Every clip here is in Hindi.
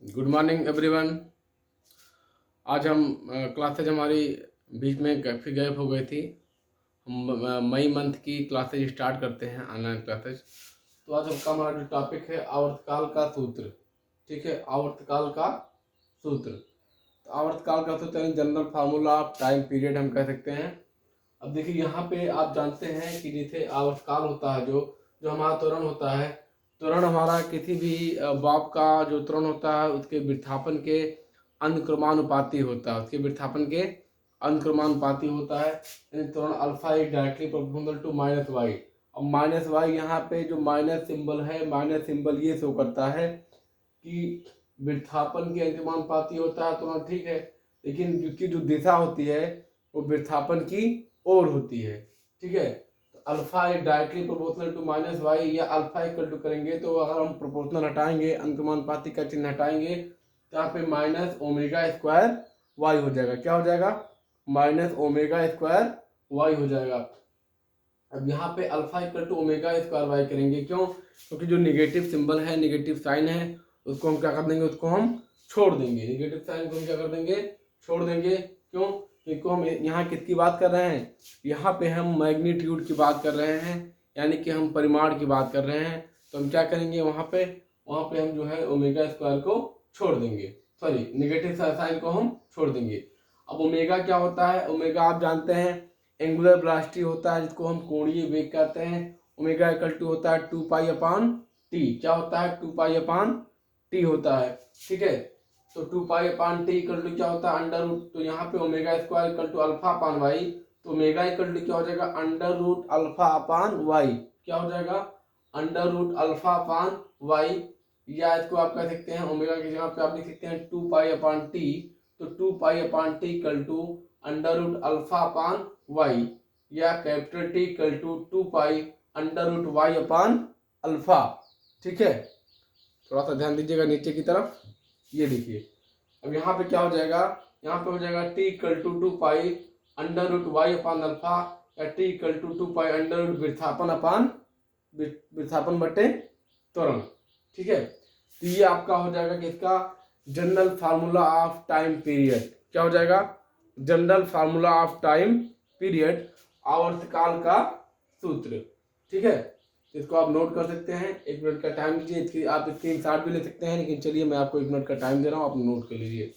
Good morning everyone. आज हम क्लासेज हमारी बीच में काफ़ी गैप हो गई थी। हम मई मंथ की क्लासेज स्टार्ट करते हैं, ऑनलाइन क्लासेज। तो आज आपका हमारा जो टॉपिक है आवर्तकाल का सूत्र। ठीक है, आवर्तकाल का सूत्र। तो आवर्तकाल का सूत्र यानी general formula of time period हम कह सकते हैं। अब देखिए यहाँ पे आप जानते हैं कि जैसे आवर्तकाल होता है, जो जो हमारा त्वरण होता है, त्वरण हमारा किसी भी बॉब का जो त्वरण होता है उसके विस्थापन के अनुक्रमानुपाती होता है, उसके विस्थापन के अनुक्रमानुपाती होता है। यानी त्वरण alpha is directly proportional to minus Y. अब माइनस वाई यहाँ पे जो माइनस सिंबल है, माइनस सिंबल ये शो करता है कि विस्थापन के अनुक्रमानुपाती होता है त्वरण, ठीक है। लेकिन उसकी जो दिशा होती है वो विस्थापन की ओर होती है, ठीक है। तो alpha is directly proportional to minus Y, या अल्फा इक्वल टू करेंगे तो अगर हम प्रोपोर्शनल हटाएंगे, अनुक्रमानुपाती का चिन्ह हटाएंगे तो यहाँ पे माइनस ओमेगा स्क्वायर वाई हो जाएगा। क्या हो जाएगा? माइनस ओमेगा स्क्वायर वाई हो जाएगा। अब यहाँ पे alpha equal to omega square Y करेंगे, क्यों? क्योंकि जो निगेटिव सिंबल है, निगेटिव साइन है, उसको हम क्या कर देंगे, उसको हम छोड़ देंगे। निगेटिव साइन को हम क्या कर देंगे, छोड़ देंगे। क्यों? क्योंकि हम यहाँ किसकी बात कर रहे हैं, यहाँ पे हम मैग्नीट्यूड की बात कर रहे हैं, यानी कि हम परिमाण की बात कर रहे हैं। तो हम क्या करेंगे, वहाँ पे हम जो है ओमेगा स्क्वायर को छोड़ देंगे, सॉरी निगेटिव साइन को हम छोड़ देंगे। अब ओमेगा क्या होता है? ओमेगा आप जानते हैं एंगुलर वेलोसिटी होता है, जिसको हम कोणीय वेग कहते हैं। ओमेगा इक्वल टू होता है 2 पाई अपान टी। क्या होता है? 2 पाई अपान टी होता है, ठीक है। तो 2 pi upon T equal to क्या होता है? Under root. तो यहाँ पे omega square equal to alpha upon Y, तो ओमेगा इक्वल टू क्या हो जाएगा? Under root alpha upon Y. क्या हो जाएगा? Under root alpha upon Y. या इसको आप कह सकते हैं ओमेगा की जगह पे आप लिख सकते हैं 2 पाई अपान टी। तो 2 pi upon T equal to under root alpha upon Y, या capital T equal to 2 pi under root y upon alpha, ठीक है। थोड़ा सा ध्यान दीजिएगा नीचे की तरफ, ये देखिए। अब यहाँ पे क्या हो जाएगा? यहाँ पे हो जाएगा T equal to 2 pi under root y upon alpha, या T equal to 2 pi under root विस्थापन अपान विस्थापन बटे त्वरण, ठीक है। तो ये आपका हो जाएगा कि इसका general formula of time period. क्या हो जाएगा? General formula of time period, आवर्तकाल का सूत्र, ठीक है। इसको आप नोट कर सकते हैं। 1 मिनट का टाइम दीजिए, आप स्क्रीनशॉट भी ले सकते हैं, लेकिन चलिए मैं आपको 1 मिनट का टाइम दे रहा हूँ, आप नोट कर लीजिए।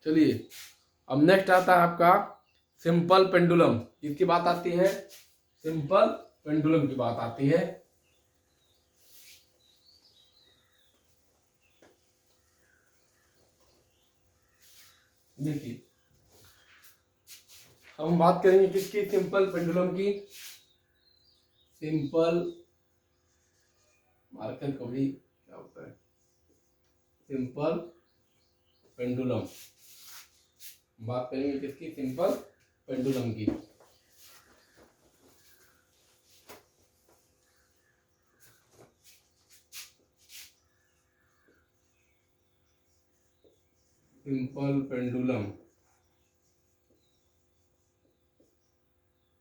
चलिए, अब नेक्स्ट आता है आपका सिंपल पेंडुलम। किसकी बात आती है? सिंपल पेंडुलम की बात आती है। देखिए, हम बात करेंगे किसकी? सिंपल पेंडुलम की। सिंपल मार्कर कभी क्या होता है? Simple pendulum. बात करेंगे किसकी? सिंपल पेंडुलम की। सिंपल पेंडुलम,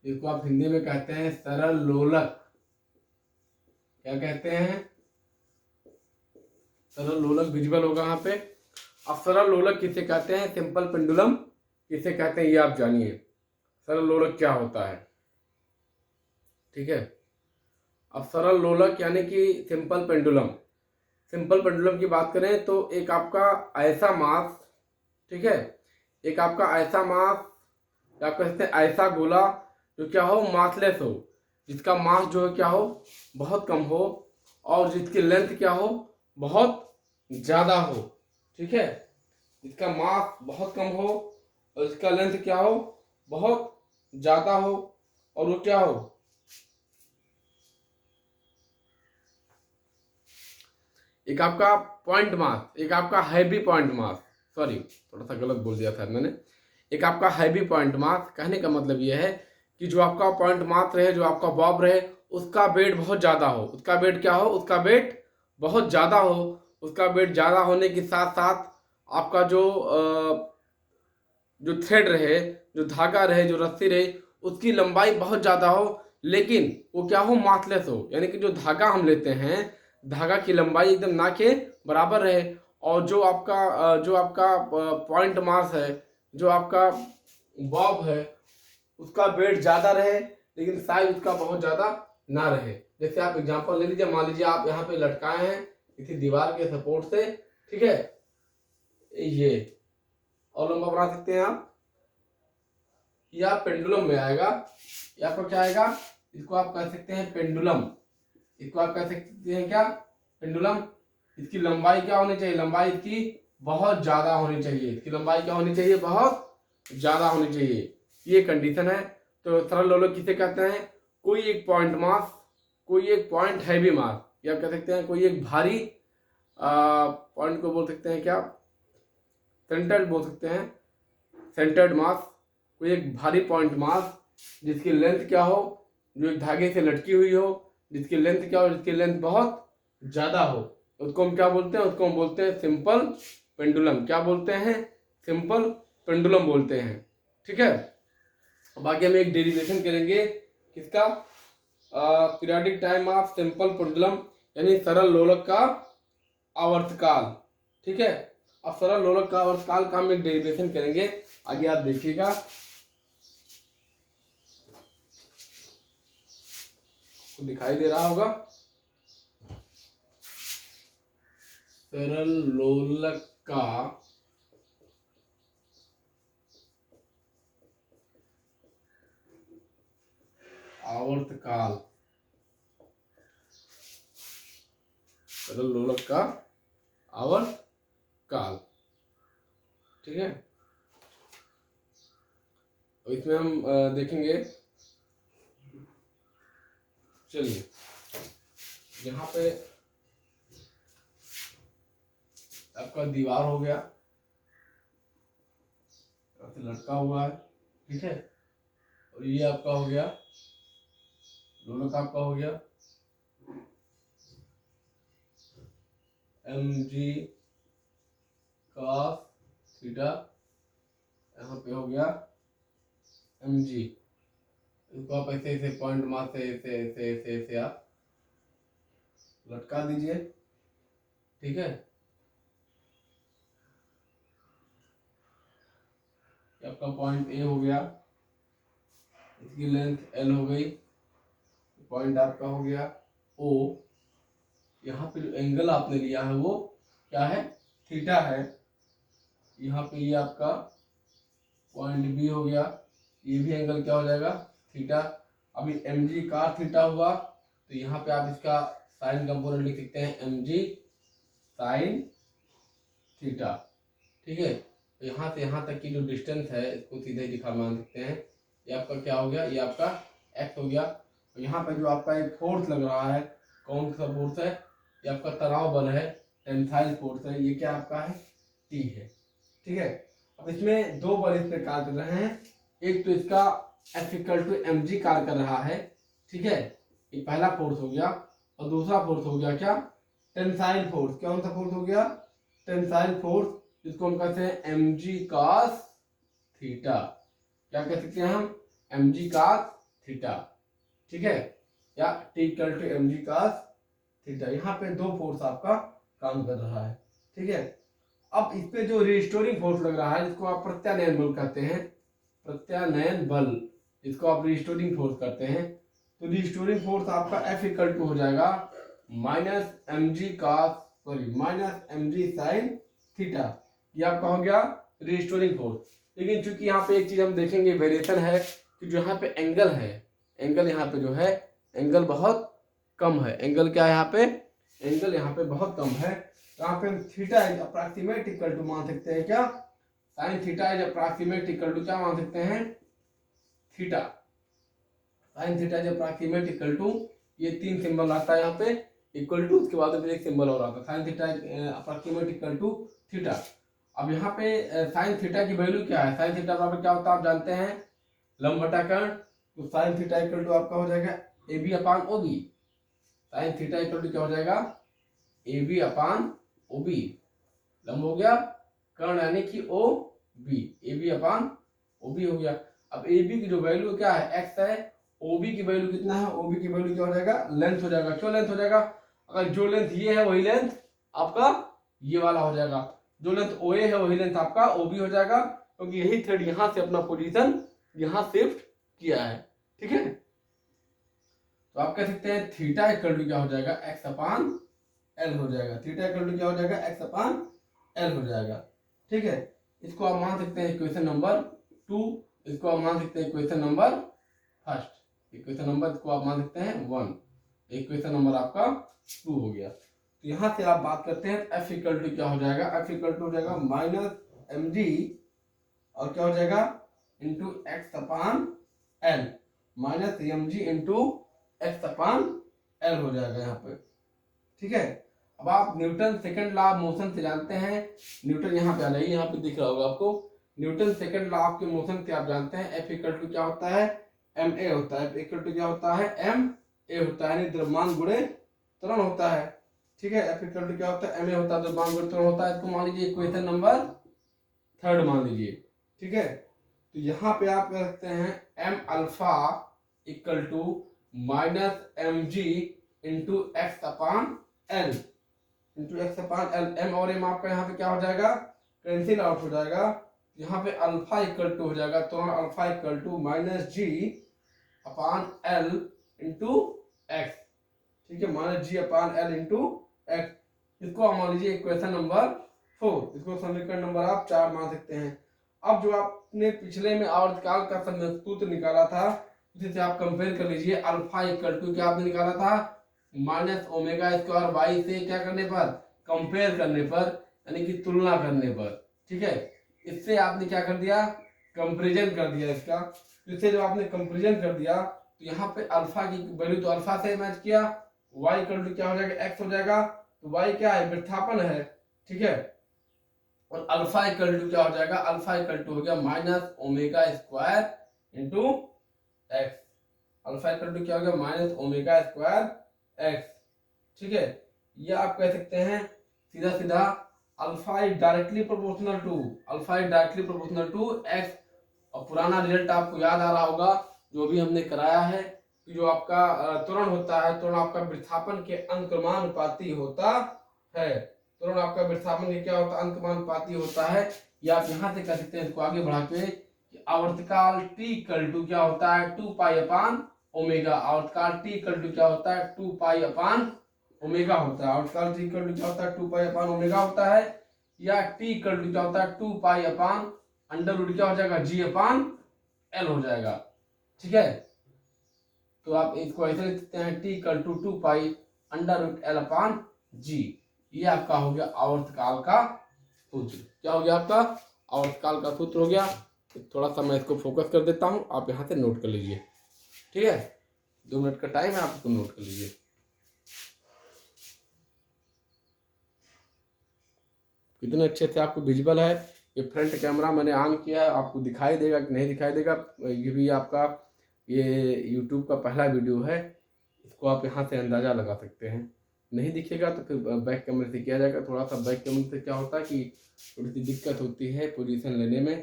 इसको आप हिंदी में कहते हैं सरल लोलक। क्या कहते हैं? सरल लोलक विजुअल होगा यहाँ पे। अब सरल लोलक किसे कहते हैं, सिंपल पेंडुलम किसे कहते हैं, ये आप जानिए। सरल लोलक क्या होता है, ठीक है। अब सरल लोलक यानी कि सिंपल पेंडुलम, सिंपल पेंडुलम की बात करें तो एक आपका ऐसा मास, ठीक है, एक आपका ऐसा मास, आप कह सकते हैं ऐसा गोला जो क्या हो, मासलेस हो, जिसका मास जो है क्या हो, बहुत कम हो, और जिसकी लेंथ क्या हो, बहुत ज़्यादा हो। ठीक है, जिसका मास बहुत कम हो और इसका लेंथ क्या हो, बहुत ज़्यादा हो, और वो क्या हो, एक आपका पॉइंट मास, एक आपका हैवी पॉइंट मास, सॉरी थोड़ा सा गलत बोल दिया था मैंने, एक आपका हैवी पॉइंट मास। कहने का मतलब यह है कि जो आपका पॉइंट मास रहे, जो आपका बॉब रहे, उसका वेट बहुत ज़्यादा हो, उसका वेट क्या हो, उसका वेट बहुत ज़्यादा हो। उसका वेट ज़्यादा होने के साथ साथ आपका जो थ्रेड रहे, जो धागा रहे, जो रस्सी रहे, उसकी लंबाई बहुत ज़्यादा हो, लेकिन वो क्या हो, मासलेस हो, यानी कि जो धागा हम लेते हैं, धागा की लंबाई एकदम ना के बराबर रहे, और जो आपका पॉइंट मास है, जो आपका बॉब है, उसका वेट ज़्यादा रहे, लेकिन साइज उसका बहुत ज़्यादा ना रहे। जैसे आप एग्जांपल ले लीजिए, मान लीजिए आप यहाँ पे लटकाए हैं किसी दीवार के सपोर्ट से, ठीक है, ये और लंबा बना सकते हैं आप, या पेंडुलम में आएगा, या आपको क्या आएगा, इसको आप कह सकते हैं पेंडुलम, इसको आप कह सकते हैं क्या, पेंडुलम। इसकी लंबाई क्या होनी चाहिए, लंबाई इसकी बहुत ज्यादा होनी चाहिए, इसकी लंबाई क्या होनी चाहिए, बहुत ज्यादा होनी चाहिए, ये कंडीशन है। तो सरल लोलक किसे कहते हैं, कोई एक पॉइंट मास, कोई एक पॉइंट हैवी मास, या कह सकते हैं कोई एक भारी पॉइंट को बोल सकते हैं क्या, सेंटर्ड बोल सकते हैं, सेंटर्ड मास, कोई एक भारी पॉइंट मास जिसकी लेंथ क्या हो, जो एक धागे से लटकी हुई हो, जिसकी लेंथ क्या हो, जिसकी लेंथ बहुत ज़्यादा हो, उसको हम क्या बोलते हैं, उसको हम बोलते हैं सिंपल पेंडुलम। क्या बोलते हैं, सिंपल पेंडुलम बोलते हैं। ठीक है, बाकी हम एक डेरिवेशन करेंगे किसका, periodic time of simple pendulum, यानी सरल लोलक का आवर्तकाल। ठीक है, अब सरल लोलक का आवर्तकाल का हम एक डेरिवेशन करेंगे, आगे आप देखिएगा। दिखाई दे रहा होगा, सरल लोलक का आवर्तकाल, सरल लोलक का आवर्तकाल। ठीक है, तो इसमें हम देखेंगे, चलिए यहाँ पे आपका दीवार हो गया, लटका हुआ है, ठीक है, और ये आपका हो गया लोलक, आपका हो गया mg cos थीटा, यहाँ पे हो गया mg, इसको आप ऐसे ऐसे पॉइंट मास से ऐसे ऐसे ऐसे ऐसे आप लटका दीजिए। ठीक है, आपका पॉइंट ए हो गया, इसकी लेंथ एल हो गई, पॉइंट आपका हो गया ओ, यहाँ पे जो एंगल आपने लिया है वो क्या है, थीटा है। यहाँ पे ये आपका पॉइंट बी हो गया, ये भी एंगल क्या हो जाएगा, थीटा। अभी एम जी का थीटा हुआ, तो यहाँ पे आप इसका साइन कंपोनेंट लिख सकते हैं एम जी साइन थीटा। ठीक है, तो यहाँ से यहाँ तक की जो डिस्टेंस है इसको सीधे दिखा मान सकते हैं, ये आपका क्या हो गया, ये आपका एक्स हो गया। तो यहाँ पे जो आपका एक फोर्स लग रहा है, कौन सा फोर्स है, ये आपका तनाव बल है, टेंसाइल फोर्स है, ये क्या आपका है, टी है। ठीक है, अब इसमें दो बल इस पे कार्य कर रहे हैं, एक तो इसका F equal to M G कार्य कर रहा है। ठीक है, ये पहला फोर्स हो गया, और दूसरा फोर्स हो गया क्या, टेंसाइल फोर्स। कौन सा फोर्स हो गया, टेंसाइल फोर्स, जिसको हम कहते हैं एम जी कॉस थीटा। क्या कह सकते हैं हम, एम जी कॉस थीटा। ठीक है, या T equal to M G cos theta. यहाँ पे दो फोर्स आपका काम कर रहा है। ठीक है, अब इस पे जो रिस्टोरिंग फोर्स लग रहा है, जिसको आप प्रत्यानयन बल कहते हैं, प्रत्यानयन बल, जिसको आप रिस्टोरिंग फोर्स कहते हैं, तो रिस्टोरिंग फोर्स आपका F इक्वल टू हो जाएगा minus M G cos, sorry minus M G sine theta. ये आपका हो गया रिस्टोरिंग फोर्स। लेकिन चूंकि यहाँ पे एक चीज हम देखेंगे, वेरिएशन है कि जो यहाँ पे एंगल है, एंगल यहाँ पे जो है एंगल बहुत कम है। एंगल क्या है यहाँ पे, एंगल यहाँ पे बहुत कम है। यहाँ पे theta is approximate equal to मान सकते हैं क्या, sine theta is approximate equal to क्या मान सकते हैं, theta. Sine theta is approximate equal to, ये 3 सिंबल आता है यहाँ पे इक्वल टू, उसके बाद फिर एक सिंबल और आता है sine theta approximate equal to theta. अब यहाँ पे साइन थीटा की वैल्यू क्या है, साइन थीटा बराबर क्या होता है आप जानते हैं, लंब बटा कर्ण। तो साइन थीटा इक्वल टू आपका हो जाएगा A B upon O B. Sine theta equal to क्या हो जाएगा, A B upon O B. लंब हो गया, कर्ण यानी कि O B, A B upon O B हो गया। अब ए बी की जो वैल्यू क्या है, एक्स है, ओ बी की वैल्यू कितना है, ओ बी की वैल्यू क्या हो जाएगा, लेंथ हो जाएगा। क्यों लेंथ हो जाएगा, अगर जो लेंथ ये है वही लेंथ आपका ये वाला हो जाएगा, जो लेंथ ओ ए है वही लेंथ आपका ओ बी हो जाएगा, क्योंकि यही थ्रेड यहां से अपना पोजीशन यहां शिफ्ट किया है। ठीक है, तो आप कह सकते हैं थीटा इक्वल टू क्या हो जाएगा, एक्स अपान एल हो जाएगा। थीटा इक्वल टू क्या हो जाएगा, एक्स अपान एल हो जाएगा। ठीक है, इसको आप मान सकते हैं इक्वेशन नंबर 2, इसको आप मान सकते हैं equation number first, equation number को आप मान सकते हैं 1, इक्वेशन नंबर आपका 2 हो गया। तो यहाँ से आप बात करते हैं एफ इक्वल टू क्या हो जाएगा, एफ इक्वल टू हो जाएगा माइनस एम जी और क्या हो जाएगा into x upon l, minus M G into x upon l हो जाएगा यहाँ पे। ठीक है, अब आप Newton second law of motion से जानते हैं, न्यूटन यहाँ पे आ जाइए, यहाँ पे दिख रहा होगा आपको, न्यूटन सेकंड लॉ ऑफ के मोशन से आप जानते हैं एफ इक्वल टू क्या होता है, एम ए होता है। एफ इक्वल टू क्या होता है, एम ए होता है, यानी द्रव्यमान गुणे त्वरण होता है। ठीक है, एफ इक्वल टू क्या होता है, एम ए होता है, द्रव्यमान गुणे त्वरण होता है। इसको मान लीजिए इक्वेशन नंबर 3 मान लीजिए। ठीक है, तो यहाँ पे आप कह सकते हैं M alpha equal to minus M G into x upon L, into x upon L. M और एम आपका यहाँ पे क्या हो जाएगा, कैंसिल आउट हो जाएगा। यहाँ पे अल्फा इक्वल टू हो जाएगा, तो alpha equal to minus G upon L into X. ठीक है, minus G upon L into X. इसको आप मान लीजिए इक्वेशन नंबर 4, इसको समीकरण नंबर आप 4 मान सकते हैं। अब जो आपने पिछले में आवर्तकाल का सूत्र निकाला था, उसी से आप कंपेयर कर लीजिए। अल्फा इक्वल टू क्या आपने निकाला था, माइनस ओमेगा स्क्वायर वाई से क्या करने पर, कंपेयर करने पर, यानी कि तुलना करने पर। ठीक है, इससे आपने क्या कर दिया, कंपेरिजन कर दिया इसका। इससे जब आपने कंपेरिजन कर दिया तो यहाँ पे अल्फा की वैल्यू तो अल्फा से मैच किया, वाई इक्वल टू क्या हो जाएगा, एक्स हो जाएगा। तो वाई क्या है, विस्थापन है। ठीक है, और अल्फा इक्वल टू क्या हो जाएगा, अल्फा इक्वल टू हो गया minus omega square into X. Alpha equal to क्या हो गया, माइनस ओमेगा स्क्वायर एक्स। ठीक है, ये आप कह सकते हैं सीधा सीधा alpha is directly proportional to, alpha is directly proportional to X. और पुराना रिजल्ट आपको याद आ रहा होगा, जो भी हमने कराया है, कि जो आपका त्वरण होता है, त्वरण आपका विस्थापन के अंकमानुपाती होता है। त्वरण आपका विस्थापन के क्या होता है, अंकमानुपाती होता है। या आप यहाँ से कह सकते हैं इसको आगे बढ़ा के कि आवर्तकाल टी इक्वल टू क्या होता है, 2 पाई अपान ओमेगा। आवर्तकाल टी इक्वल टू क्या होता है, 2 पाई अपान ओमेगा होता है। आवर्तकाल टी इक्वल टू क्या होता है, 2 पाई अपान ओमेगा होता है। या टी इक्वल टू क्या होता है, 2 पाई अपान अंडर रूट क्या हो जाएगा, जी अपान एल हो जाएगा। ठीक है, तो आप इसको ऐसे लिख सकते हैं T equal to 2 pi under root l upon g. ये आपका हो गया आवर्तकाल का सूत्र। क्या हो गया आपका, आवर्तकाल का सूत्र हो गया। थोड़ा सा मैं इसको फोकस कर देता हूँ, आप यहाँ से नोट कर लीजिए। ठीक है, 2 मिनट का टाइम है, आप इसको नोट कर लीजिए। कितने अच्छे से आपको विजिबल है। ये फ्रंट कैमरा मैंने ऑन किया है, आपको दिखाई देगा कि नहीं दिखाई देगा, ये भी आपका ये यूट्यूब का पहला वीडियो है, इसको आप यहाँ से अंदाज़ा लगा सकते हैं। नहीं दिखेगा तो फिर बैक कैमरे से किया जाएगा। थोड़ा सा बैक कैमरे से क्या होता है कि थोड़ी सी दिक्कत होती है पोजीशन लेने में,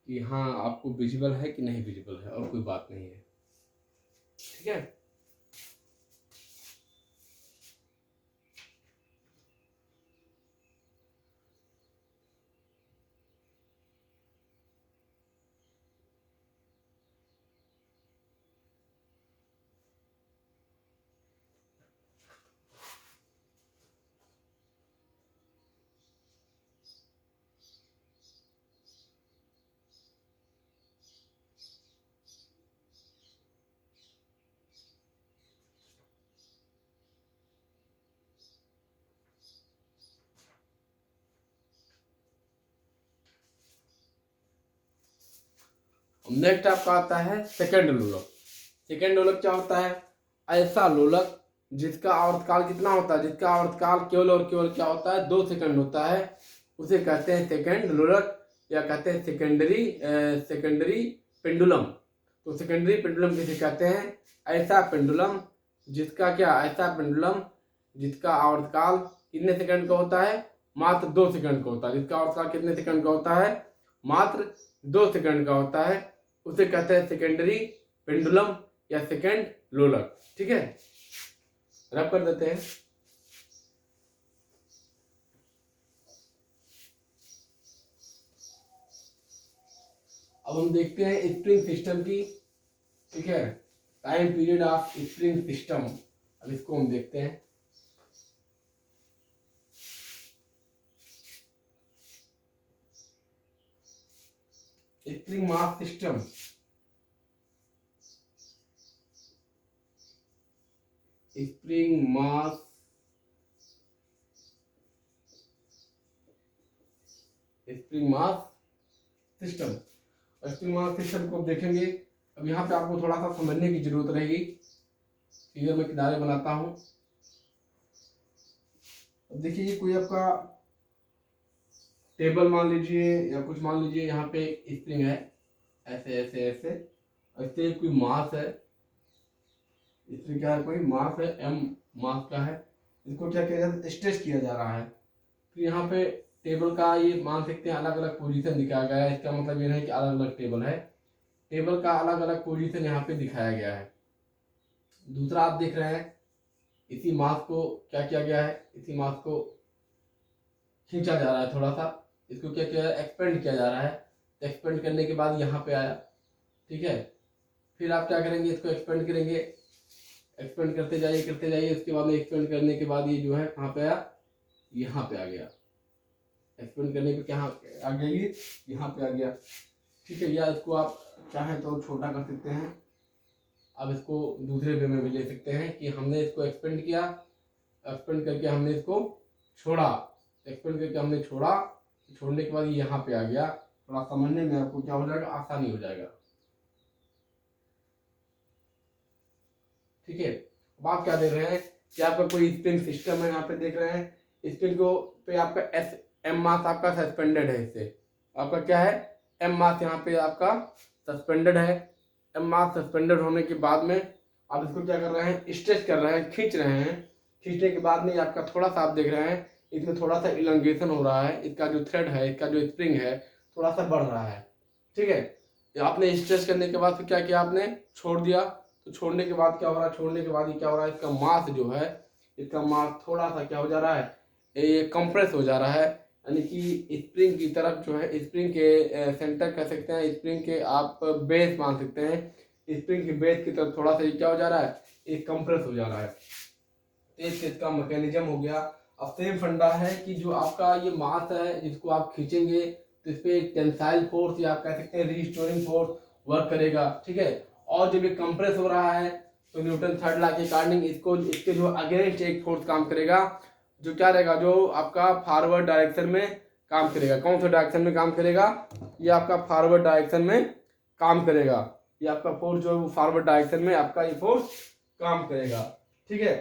कि हाँ आपको विजिबल है कि नहीं विजिबल है, और कोई बात नहीं है। ठीक है, नेक्स्ट आपका आता है सेकंड लोलक। सेकंड लोलक क्या होता है? ऐसा लोलक जिसका आवर्तकाल कितना होता है, जिसका आवर्तकाल केवल और केवल क्या होता है, 2 सेकंड होता है, उसे कहते हैं सेकंड लोलक, या कहते हैं सेकेंडरी पेंडुलम। तो सेकेंडरी पेंडुलम किसे कहते हैं? ऐसा पेंडुलम जिसका क्या, ऐसा पेंडुलम जिसका आवर्तकाल कितने सेकंड का होता है? मात्र 2 सेकंड का होता है। जिसका आवर्तकाल कितने सेकंड का होता है? मात्र 2 सेकंड का होता है, उसे कहते हैं सेकेंडरी पेंडुलम या सेकंड लोलक। ठीक है, रब कर देते हैं। अब हम देखते हैं स्प्रिंग सिस्टम की। ठीक है, time period of spring system, अब इसको हम देखते हैं। Spring mass system, spring mass system. Spring mass system को देखेंगे। अब यहाँ पे आपको थोड़ा सा समझने की जरूरत रहेगी। फिगर में किनारे बनाता हूं। अब देखिए, ये कोई आपका टेबल मान लीजिए या कुछ मान लीजिए, यहाँ पे स्प्रिंग है, ऐसे ऐसे ऐसे, ऐसे कोई मास है, इसमें क्या है, कोई मास है, m मास का है। इसको क्या किया जाता है? स्ट्रेच किया जा रहा है। फिर यहाँ पे टेबल का ये मान सकते हैं अलग अलग पोजीशन दिखाया गया है। इसका मतलब ये नहीं कि अलग अलग टेबल है, टेबल का अलग अलग पोजीशन यहाँ पे दिखाया गया है। दूसरा आप देख रहे हैं, इसी मास को क्या किया गया है, इसी मास को खींचा जा रहा है थोड़ा सा, इसको क्या किया है, एक्सपेंड किया जा रहा है। एक्सपेंड करने के बाद यहाँ पे आया। ठीक है, फिर आप क्या करेंगे, इसको एक्सपेंड करेंगे, एक्सपेंड करते जाइए, उसके बाद में एक्सपेंड करने के बाद ये जो है कहाँ पे आया, यहाँ पे आ गया। एक्सपेंड करने पे क्या आ गया, ये यहाँ पे आ गया। ठीक है, या इसको आप चाहें तो छोटा कर सकते हैं। अब इसको दूसरे वे में भी ले सकते हैं कि हमने इसको एक्सपेंड किया, एक्सपेंड करके हमने इसको छोड़ा, एक्सपेंड करके हमने छोड़ा, छोड़ने के बाद ये यहाँ पे आ गया। थोड़ा समझने में आपको क्या हो जाएगा, आसानी हो जाएगा। ठीक है, अब आप क्या देख रहे हैं कि आपका कोई स्प्रिंग सिस्टम है, यहाँ पे देख रहे हैं स्प्रिंग को पे आपका एम मास आपका सस्पेंडेड है। इससे आपका क्या है, एम मास यहाँ पे आपका सस्पेंडेड है। एम मास सस्पेंडेड होने के बाद में आप इसको क्या कर रहे हैं, स्ट्रेच कर रहे हैं, खींच रहे हैं। खींचने के बाद में आपका थोड़ा सा आप देख रहे हैं इसमें थोड़ा सा इलंगेशन हो रहा है, इसका जो थ्रेड है, इसका जो स्प्रिंग है थोड़ा सा बढ़ रहा है। ठीक है, आपने स्ट्रेच करने के बाद फिर क्या किया, आपने छोड़ दिया। तो छोड़ने के बाद क्या हो रहा है, छोड़ने के बाद ये क्या हो रहा है, इसका मास जो है, इसका मास थोड़ा सा क्या हो जा रहा है, ये कंप्रेस हो जा रहा है। यानी कि स्प्रिंग की तरफ जो है, स्प्रिंग के सेंटर कह सकते हैं, स्प्रिंग के आप बेस मान सकते हैं, स्प्रिंग के बेस की तरफ थोड़ा सा ये क्या हो जा रहा है, ये कंप्रेस हो जा रहा है। एक इसका मैकेनिज्म हो गया। अब सेम फंडा है कि जो आपका ये मास है जिसको आप खींचेंगे तो इस पे टेंसाइल फोर्स या आप कह सकते हैं रीस्टोरिंग फोर्स वर्क करेगा। ठीक है, और जब ये कंप्रेस हो रहा है तो न्यूटन थर्ड लॉ के अकॉर्डिंग इसको, इसके जो अगेंस्ट एक फोर्स काम करेगा, जो क्या रहेगा, जो आपका फॉरवर्ड डायरेक्शन में काम करेगा। कौन सा डायरेक्शन में काम करेगा, ये आपका फॉरवर्ड डायरेक्शन में काम करेगा। ये आपका फोर्स जो है वो फॉरवर्ड डायरेक्शन में आपका ये फोर्स काम करेगा। ठीक है,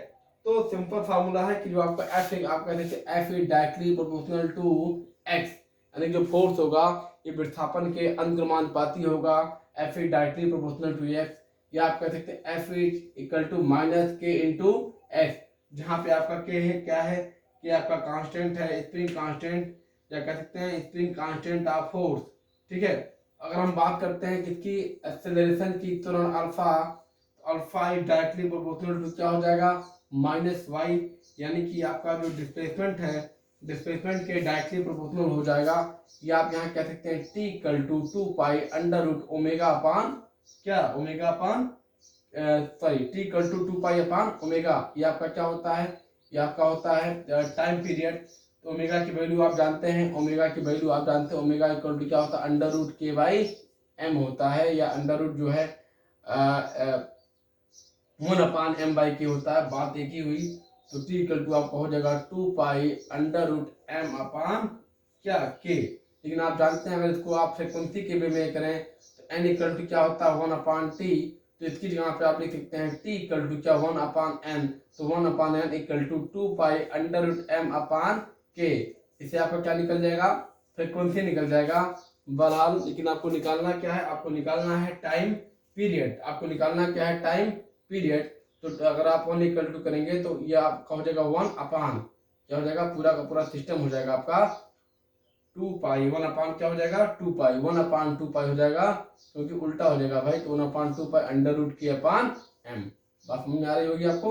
तो सिंपल फार्मूला है कि जो आपका एफ आप कह सकते हैं F is directly proportional to X, यानी जो फोर्स होगा ये विस्थापन के अनुक्रमानुपाती होगा। F is directly proportional to X, या आप कह सकते हैं F is equal to minus K into X, जहाँ पे आपका के है, क्या है, कि आपका कांस्टेंट है, स्प्रिंग कांस्टेंट, या कह सकते हैं स्प्रिंग कांस्टेंट ऑफ फोर्स। ठीक है, अगर हम बात करते हैं किसकी, एक्सेलरेशन की, तुरंत alpha, alpha is directly proportional to क्या हो जाएगा, माइनस वाई, यानी कि आपका जो डिस्प्लेसमेंट है, डिस्प्लेसमेंट के डायरेक्टली प्रोपोर्शनल हो जाएगा। या आप यहाँ कह सकते हैं T equal to 2 pi under root omega upon क्या, omega upon sorry T equal to 2 pi upon omega. ये आपका क्या होता है, ये आपका होता है टाइम पीरियड। तो ओमेगा की वैल्यू आप जानते हैं, ओमेगा की वैल्यू आप जानते हैं, ओमेगा इक्वल टू क्या होता है, अंडर रूट के बाई एम होता है, या अंडर रूट जो है 1/m/k होता है। बात एक ही हुई। तो t इक्वल टू आपका हो जाएगा 2 पाई अंडर रूट m अपान क्या, k। लेकिन आप जानते हैं अगर इसको आप फ्रिक्वेंसी के वे में करें तो n इक्वल टू क्या होता है 1/t, तो इसकी जगह पे आप लिख सकते हैं t इक्वल टू क्या 1/n, तो 1/n इक्वल टू 2π√m/k। इससे आपका क्या निकल जाएगा, फ्रीक्वेंसी निकल जाएगा बहरहाल। लेकिन आपको निकालना क्या है, आपको निकालना है टाइम पीरियड, आपको निकालना क्या है टाइम पीरियड। तो अगर आप 1 इक्वल टू करेंगे तो ये आपका हो जाएगा 1 अपान क्या हो जाएगा, पूरा का पूरा सिस्टम हो जाएगा आपका 2π, 1 अपान क्या हो जाएगा 2π, 1/2π हो जाएगा, क्योंकि उल्टा हो जाएगा भाई, तो 1/2π√k/m। बात समझ में आ रही होगी आपको।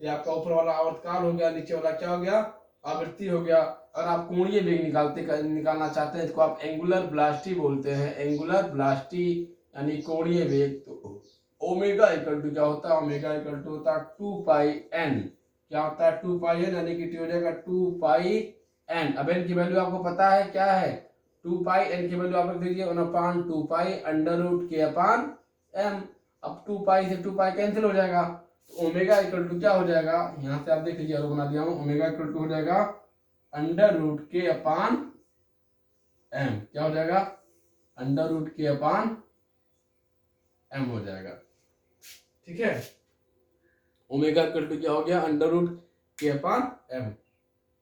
ये आपका ऊपर वाला आवर्तकाल हो गया, नीचे वाला क्या हो गया, आवृत्ति हो गया। अगर आप कोणीय वेग निकालना चाहते हैं, इसको आप एंगुलर वेलोसिटी बोलते हैं, एंगुलर वेलोसिटी यानी कोणीय वेग। तो ओमेगा इक्वल टू क्या होता है, ओमेगा इक्वल टू होता है 2πn, क्या होता है 2πn, यानी कि हो जाएगा 2πn। अब n की वैल्यू आपको पता है क्या है, 2πn की वैल्यू आप रख दीजिए 1/2π√k/m। अब 2π से 2π कैंसिल हो जाएगा, तो ओमेगा इक्वल टू क्या हो जाएगा, यहाँ से आप देख लीजिए, और बना दिया हूँ, ओमेगा इक्वल टू हो जाएगा √k/m, क्या हो जाएगा √k/m हो जाएगा, ठीक है। ओमेगा इक्वल टू क्या हो गया √k/m,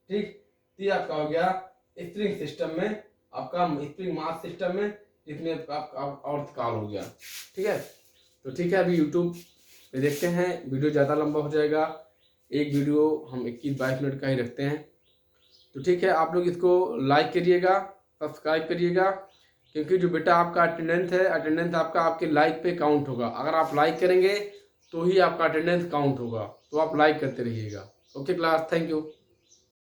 ठीक। ये आपका हो गया स्प्रिंग सिस्टम में, आपका स्प्रिंग मास सिस्टम में, जिसमें आपका आवर्तकाल हो गया, ठीक है। तो ठीक है, अभी यूट्यूब पे देखते हैं, वीडियो ज़्यादा लंबा हो जाएगा, एक वीडियो हम 21-22 मिनट का ही रखते हैं। तो ठीक है, आप लोग इसको लाइक करिएगा, सब्सक्राइब करिएगा, क्योंकि जो बेटा आपका अटेंडेंस है, अटेंडेंस आपका आपके लाइक पे काउंट होगा। अगर आप लाइक करेंगे तो ही आपका अटेंडेंस काउंट होगा, तो आप लाइक करते रहिएगा। Okay class, thank you.